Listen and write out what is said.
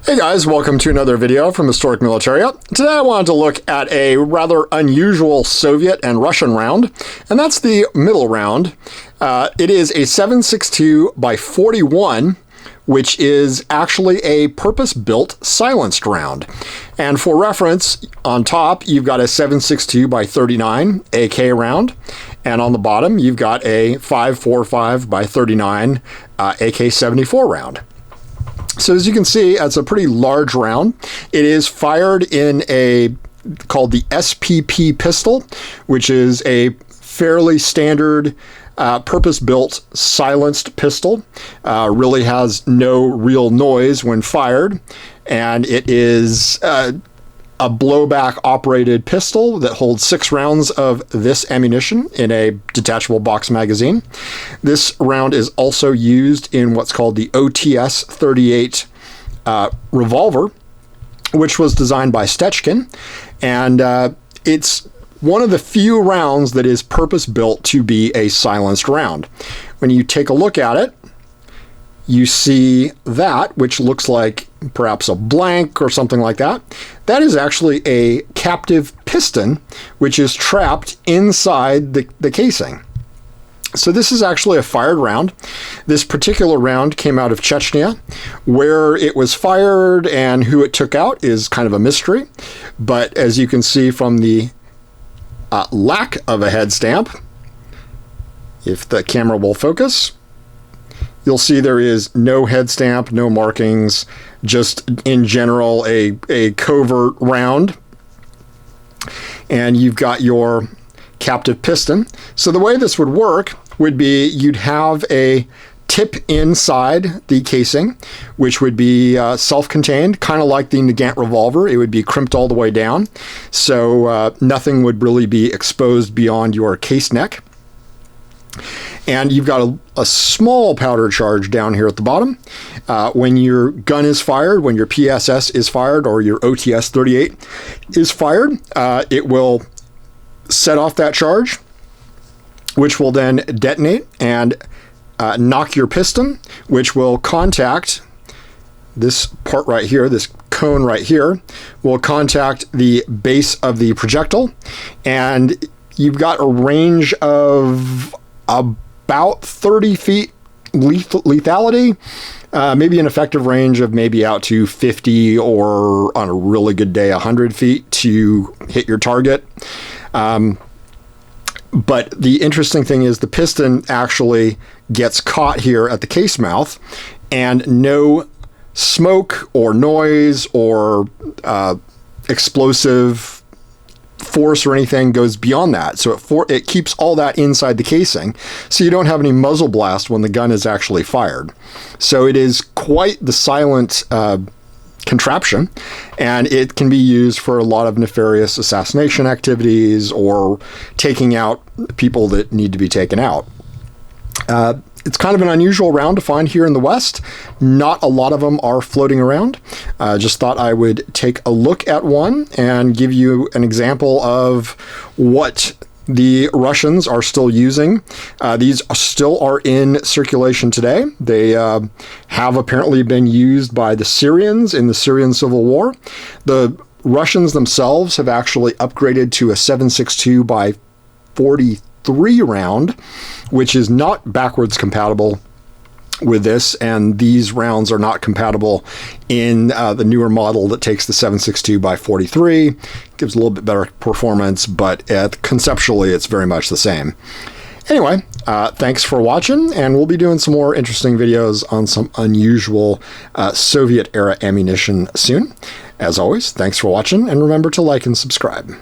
Hey guys, welcome to another video from Historic Militaria. Today I wanted to look at a rather unusual Soviet and Russian round, and that's the middle round. It is a 7.62 by 41, which is actually a purpose-built silenced round. And for reference, on top you've got a 7.62 by 39 AK round, and on the bottom you've got a 5.45 by 39 AK-74 round. So as you can see, it's a pretty large round. It is fired in a called the SPP pistol, which is a fairly standard purpose-built silenced pistol. Really has no real noise when fired, and it is a blowback operated pistol that holds 6 rounds of this ammunition in a detachable box magazine. This round is also used in what's called the OTS 38 revolver, which was designed by Stechkin, and it's one of the few rounds that is purpose-built to be a silenced round. When you take a look at it, you see that, which looks like perhaps a blank or something like that. That is actually a captive piston, which is trapped inside the casing. So this is actually a fired round. This particular round came out of Chechnya. Where it was fired and who it took out is kind of a mystery. But as you can see from the lack of a head stamp, if the camera will focus, you'll see there is no head stamp, no markings, just in general a covert round. And you've got your captive piston. So the way this would work would be you'd have a tip inside the casing, which would be self-contained, kind of like the Nagant revolver. It would be crimped all the way down, so nothing would really be exposed beyond your case neck. And you've got a small powder charge down here at the bottom. When your gun is fired, when your PSS is fired, or your OTS 38 is fired, it will set off that charge, which will then detonate and knock your piston, which will contact this part right here, this cone right here, will contact the base of the projectile, and you've got a range of about 30 feet lethality, maybe an effective range of maybe out to 50, or on a really good day 100 feet to hit your target. But the interesting thing is the piston actually gets caught here at the case mouth, and no smoke or noise or explosive force or anything goes beyond that. So it keeps all that inside the casing, so you don't have any muzzle blast when the gun is actually fired. So it is quite the silent contraption, and it can be used for a lot of nefarious assassination activities or taking out people that need to be taken out. It's kind of an unusual round to find here in the West. Not a lot of them are floating around. Just thought I would take a look at one and give you an example of what the Russians are still using. These still are in circulation today. They have apparently been used by the Syrians in the Syrian civil war. The Russians themselves have actually upgraded to a 7.62 by 43 round, which is not backwards compatible with this, and these rounds are not compatible in the newer model that takes the 7.62 by 43. Gives a little bit better performance, but conceptually it's very much the same. Anyway, thanks for watching, and we'll be doing some more interesting videos on some unusual Soviet era ammunition soon. As always, thanks for watching, and remember to like and subscribe.